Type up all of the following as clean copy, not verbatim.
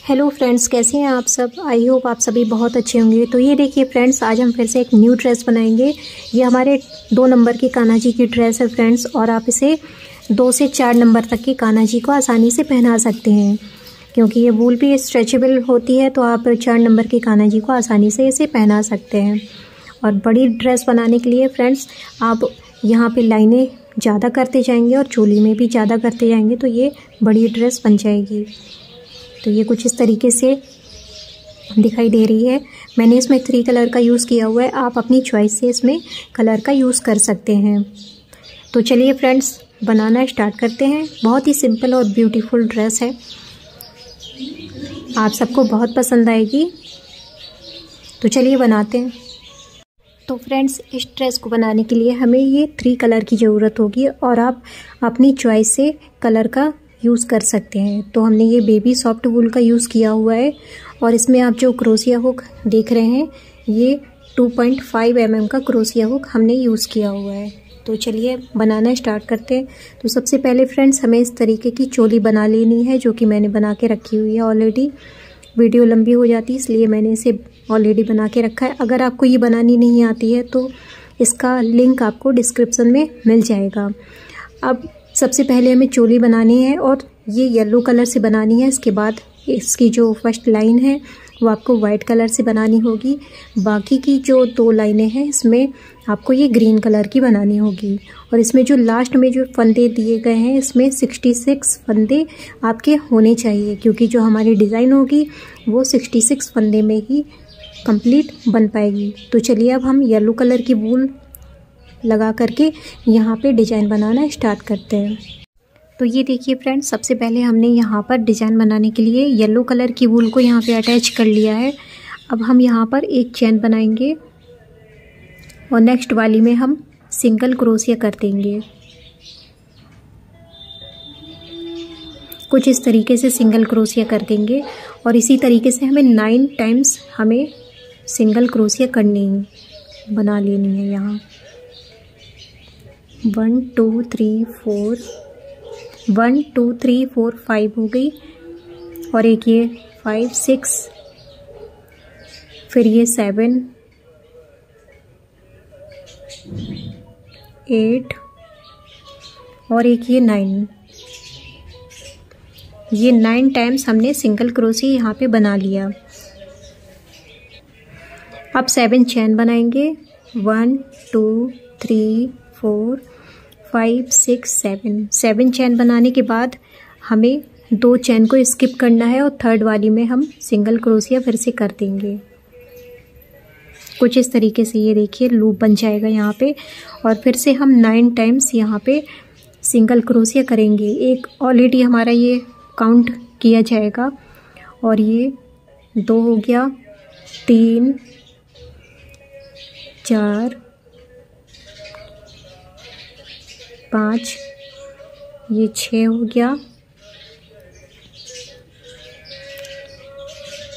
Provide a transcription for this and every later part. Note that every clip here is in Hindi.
हेलो फ्रेंड्स, कैसे हैं आप सब। आई होप आप सभी बहुत अच्छे होंगे। तो ये देखिए फ्रेंड्स, आज हम फिर से एक न्यू ड्रेस बनाएंगे। ये हमारे 2 नंबर की कान्हा जी की ड्रेस है फ्रेंड्स, और आप इसे 2 से 4 नंबर तक की कान्हा जी को आसानी से पहना सकते हैं, क्योंकि ये वूल भी स्ट्रेचेबल होती है। तो आप 4 नंबर की कान्हा जी को आसानी से इसे पहना सकते हैं। और बड़ी ड्रेस बनाने के लिए फ्रेंड्स आप यहाँ पे लाइनें ज़्यादा करते जाएंगे और चोली में भी ज़्यादा करते जाएंगे, तो ये बड़ी ड्रेस बन जाएगी। तो ये कुछ इस तरीके से दिखाई दे रही है। मैंने इसमें 3 कलर का यूज़ किया हुआ है, आप अपनी चॉइस से इसमें कलर का यूज़ कर सकते हैं। तो चलिए फ्रेंड्स, बनाना स्टार्ट करते हैं। बहुत ही सिंपल और ब्यूटीफुल ड्रेस है, आप सबको बहुत पसंद आएगी। तो चलिए बनाते हैं। तो फ्रेंड्स, इस ड्रेस को बनाने के लिए हमें ये 3 कलर की ज़रूरत होगी, और आप अपनी चॉइस से कलर का यूज़ कर सकते हैं। तो हमने ये बेबी सॉफ्ट वूल का यूज़ किया हुआ है, और इसमें आप जो क्रोशिया हुक देख रहे हैं, ये 2.5 mm का क्रोशिया हुक हमने यूज़ किया हुआ है। तो चलिए बनाना स्टार्ट करते हैं। तो सबसे पहले फ्रेंड्स, हमें इस तरीके की चोली बना लेनी है, जो कि मैंने बना के रखी हुई है ऑलरेडी। वीडियो लंबी हो जाती है, इसलिए मैंने इसे ऑलरेडी बना के रखा है। अगर आपको ये बनानी नहीं आती है तो इसका लिंक आपको डिस्क्रिप्शन में मिल जाएगा। अब सबसे पहले हमें चोली बनानी है, और ये येलो कलर से बनानी है। इसके बाद इसकी जो फर्स्ट लाइन है वो आपको वाइट कलर से बनानी होगी। बाकी की जो 2 लाइनें हैं, इसमें आपको ये ग्रीन कलर की बनानी होगी। और इसमें जो लास्ट में जो फंदे दिए गए हैं, इसमें 66 फंदे आपके होने चाहिए, क्योंकि जो हमारी डिज़ाइन होगी वो 66 फंदे में ही कंप्लीट बन पाएगी। तो चलिए अब हम येलो कलर की वूल लगा करके यहाँ पे डिज़ाइन बनाना स्टार्ट करते हैं। तो ये देखिए फ्रेंड्स, सबसे पहले हमने यहाँ पर डिज़ाइन बनाने के लिए येलो कलर की वूल को यहाँ पे अटैच कर लिया है। अब हम यहाँ पर एक चेन बनाएंगे, और नेक्स्ट वाली में हम सिंगल क्रोशिया कर देंगे। कुछ इस तरीके से सिंगल क्रोशिया कर देंगे, और इसी तरीके से हमें 9 टाइम्स हमें सिंगल क्रोशिया बना लेनी है। यहाँ 1 2 3 4 1 2 3 4 5 हो गई, और एक ये 5 6, फिर ये 7 8, और एक ये 9। ये 9 टाइम्स हमने सिंगल क्रोशिया यहाँ पे बना लिया। अब 7 चेन बनाएंगे। 1 2 3 4 5 6 7 चेन बनाने के बाद हमें 2 चेन को स्किप करना है, और थर्ड वाली में हम सिंगल क्रोशिया फिर से कर देंगे। कुछ इस तरीके से ये देखिए लूप बन जाएगा यहाँ पे, और फिर से हम 9 टाइम्स यहाँ पे सिंगल क्रोशिया करेंगे। एक ऑलरेडी हमारा ये काउंट किया जाएगा, और ये 2 हो गया, 3 4 5, ये 6 हो गया,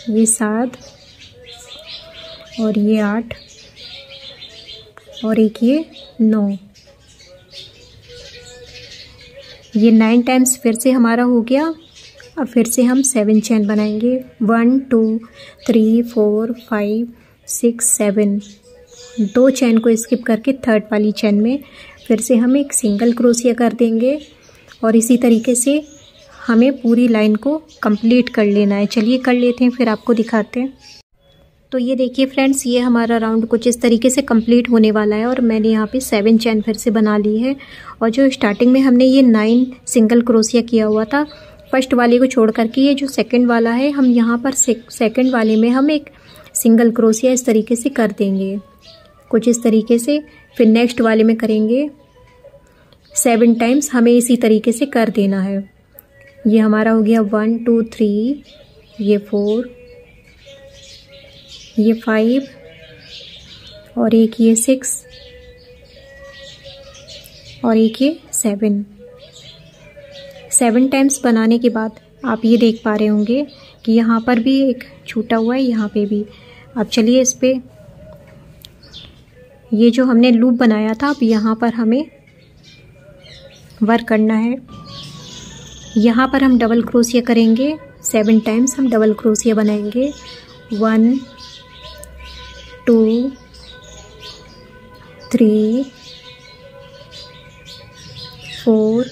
ये 7, और ये 8, और एक ये 9। ये 9 टाइम्स फिर से हमारा हो गया। अब फिर से हम 7 चेन बनाएंगे। 1 2 3 4 5 6 7। 2 चेन को स्किप करके थर्ड वाली चेन में फिर से हम एक सिंगल क्रोशिया कर देंगे, और इसी तरीके से हमें पूरी लाइन को कंप्लीट कर लेना है। चलिए कर लेते हैं, फिर आपको दिखाते हैं। तो ये देखिए फ्रेंड्स, ये हमारा राउंड कुछ इस तरीके से कंप्लीट होने वाला है, और मैंने यहाँ पे 7 चेन फिर से बना ली है। और जो स्टार्टिंग में हमने ये 9 सिंगल क्रोशिया किया हुआ था फर्स्ट वाले को छोड़ करके, ये जो सेकंड वाला है, हम यहाँ पर सेकंड वाले में हम एक सिंगल क्रोशिया इस तरीके से कर देंगे, कुछ इस तरीके से। फिर नेक्स्ट वाले में करेंगे 7 टाइम्स, हमें इसी तरीके से कर देना है। ये हमारा हो गया 1 2 3, ये 4, ये 5, और एक ये 6, और एक ये 7। 7 टाइम्स बनाने के बाद आप ये देख पा रहे होंगे कि यहाँ पर भी एक छूटा हुआ है, यहाँ पे भी। अब चलिए इस पे ये जो हमने लूप बनाया था, अब यहाँ पर हमें वर्क करना है। यहाँ पर हम डबल क्रोशिया करेंगे 7 टाइम्स हम डबल क्रोशिया बनाएंगे। 1 2 3 4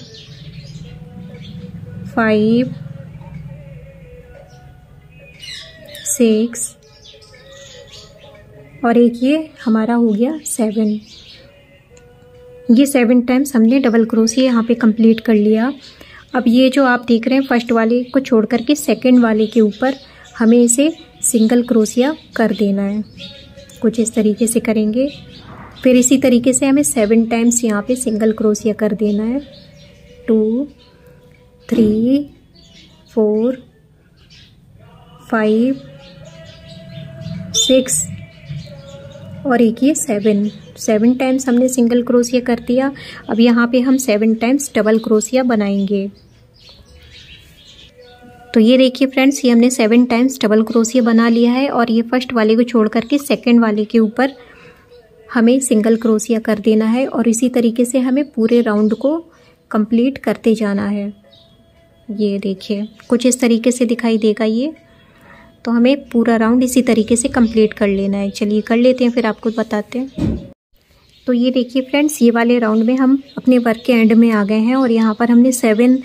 5 6 और एक ये हमारा हो गया 7। ये 7 टाइम्स हमने डबल क्रोशिया यहाँ पे कंप्लीट कर लिया। अब ये जो आप देख रहे हैं फर्स्ट वाले को छोड़ करके सेकंड वाले के ऊपर हमें इसे सिंगल क्रोशिया कर देना है। कुछ इस तरीके से करेंगे। फिर इसी तरीके से हमें 7 टाइम्स यहाँ पे सिंगल क्रोशिया कर देना है। 2 3 4 5 6 और एक ये 7 टाइम्स हमने सिंगल क्रोशिया कर दिया। अब यहाँ पे हम 7 टाइम्स डबल क्रोशिया बनाएंगे। तो ये देखिए फ्रेंड्स, ये हमने 7 टाइम्स डबल क्रोशिया बना लिया है और ये फर्स्ट वाले को छोड़ करके सेकंड वाले के ऊपर हमें सिंगल क्रोशिया कर देना है और इसी तरीके से हमें पूरे राउंड को कंप्लीट करते जाना है। ये देखिए कुछ इस तरीके से दिखाई देगा ये। तो हमें पूरा राउंड इसी तरीके से कंप्लीट कर लेना है। चलिए कर लेते हैं, फिर आपको बताते हैं। तो ये देखिए फ्रेंड्स, ये वाले राउंड में हम अपने वर्क के एंड में आ गए हैं और यहाँ पर हमने 7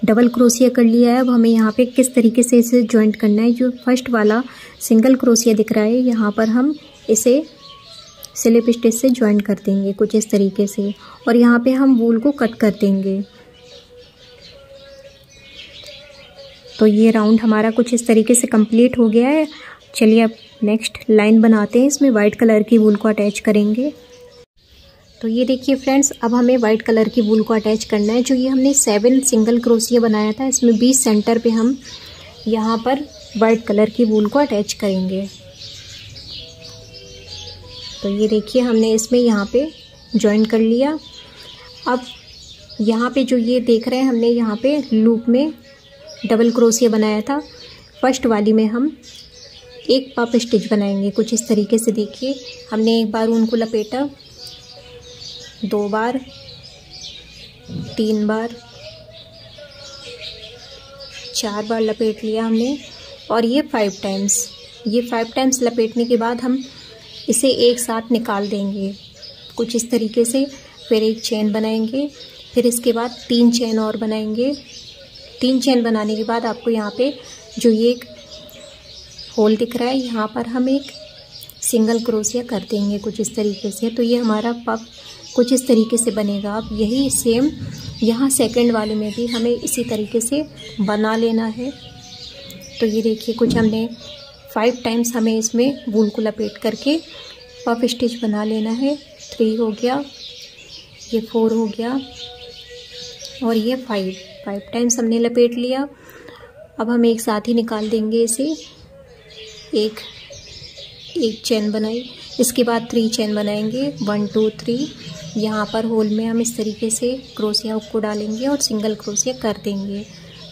डबल क्रोशिया कर लिया है। अब हमें यहाँ पे किस तरीके से इसे जॉइंट करना है। जो फर्स्ट वाला सिंगल क्रोशिया दिख रहा है यहाँ पर हम इसे स्लिप स्टिच से जॉइंट कर देंगे कुछ इस तरीके से और यहाँ पे हम वूल को कट कर देंगे। तो ये राउंड हमारा कुछ इस तरीके से कंप्लीट हो गया है। चलिए अब नेक्स्ट लाइन बनाते हैं। इसमें वाइट कलर की वूल को अटैच करेंगे। तो ये देखिए फ्रेंड्स, अब हमें वाइट कलर की वूल को अटैच करना है। जो ये हमने 7 सिंगल क्रोशिया बनाया था, इसमें 20 सेंटर पे हम यहाँ पर वाइट कलर की वूल को अटैच करेंगे। तो ये देखिए हमने इसमें यहाँ पे जॉइन कर लिया। अब यहाँ पे जो ये देख रहे हैं, हमने यहाँ पे लूप में डबल क्रोशिया बनाया था। फर्स्ट वाली में हम एक पफ स्टिच बनाएंगे कुछ इस तरीके से। देखिए हमने एक बार ऊन को लपेटा, 2 बार, 3 बार, 4 बार लपेट लिया हमने और ये 5 टाइम्स। ये 5 टाइम्स लपेटने के बाद हम इसे एक साथ निकाल देंगे कुछ इस तरीके से। फिर एक चेन बनाएंगे, फिर इसके बाद 3 चेन और बनाएंगे। 3 चेन बनाने के बाद आपको यहाँ पे जो ये एक होल दिख रहा है, यहाँ पर हम एक सिंगल क्रोशिया कर देंगे कुछ इस तरीके से। तो ये हमारा पफ कुछ इस तरीके से बनेगा। अब यही सेम यहाँ सेकंड वाले में भी हमें इसी तरीके से बना लेना है। तो ये देखिए कुछ हमने 5 टाइम्स हमें इसमें वूल को लपेट करके पफ स्टिच बना लेना है। 3 हो गया, ये 4 हो गया और ये 5 टाइम्स हमने लपेट लिया। अब हम एक साथ ही निकाल देंगे इसे। एक चेन बनाई, इसके बाद 3 चेन बनाएंगे, 1 2 3। यहाँ पर होल में हम इस तरीके से क्रोशिया को डालेंगे और सिंगल क्रोशिया कर देंगे।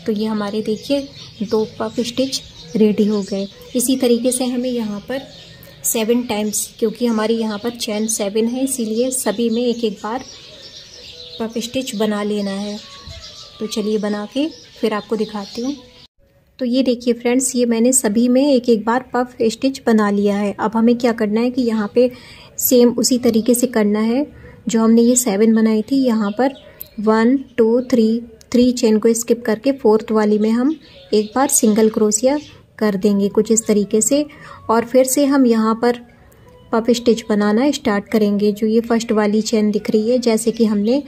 तो ये हमारे देखिए 2 पफ स्टिच रेडी हो गए। इसी तरीके से हमें यहाँ पर 7 टाइम्स, क्योंकि हमारी यहाँ पर चेन 7 है, इसीलिए सभी में एक एक बार पफ स्टिच बना लेना है। तो चलिए बना के फिर आपको दिखाती हूँ। तो ये देखिए फ्रेंड्स, ये मैंने सभी में एक एक बार पफ स्टिच बना लिया है। अब हमें क्या करना है कि यहाँ पे सेम उसी तरीके से करना है जो हमने ये 7 बनाई थी। यहाँ पर 1 2 3 चेन को स्किप करके 4th वाली में हम एक बार सिंगल क्रोशिया कर देंगे कुछ इस तरीके से और फिर से हम यहाँ पर पफ स्टिच बनाना स्टार्ट करेंगे। जो ये फर्स्ट वाली चेन दिख रही है, जैसे कि हमने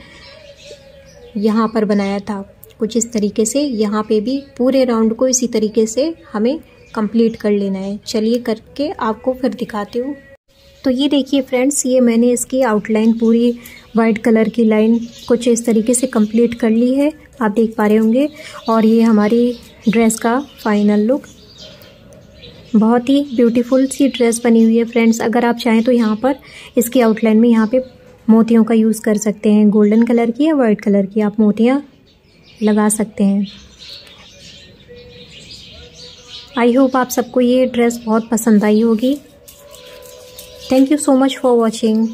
यहाँ पर बनाया था कुछ इस तरीके से, यहाँ पे भी पूरे राउंड को इसी तरीके से हमें कंप्लीट कर लेना है। चलिए करके आपको फिर दिखाती हूँ। तो ये देखिए फ्रेंड्स, ये मैंने इसकी आउटलाइन पूरी वाइट कलर की लाइन कुछ इस तरीके से कंप्लीट कर ली है, आप देख पा रहे होंगे। और ये हमारी ड्रेस का फाइनल लुक, बहुत ही ब्यूटीफुल सी ड्रेस बनी हुई है फ्रेंड्स। अगर आप चाहें तो यहाँ पर इसकी आउटलाइन में यहाँ पे मोतियों का यूज़ कर सकते हैं, गोल्डन कलर की या वाइट कलर की आप मोतियाँ लगा सकते हैं। आई होप आप सबको ये ड्रेस बहुत पसंद आई होगी। Thank you so much for watching.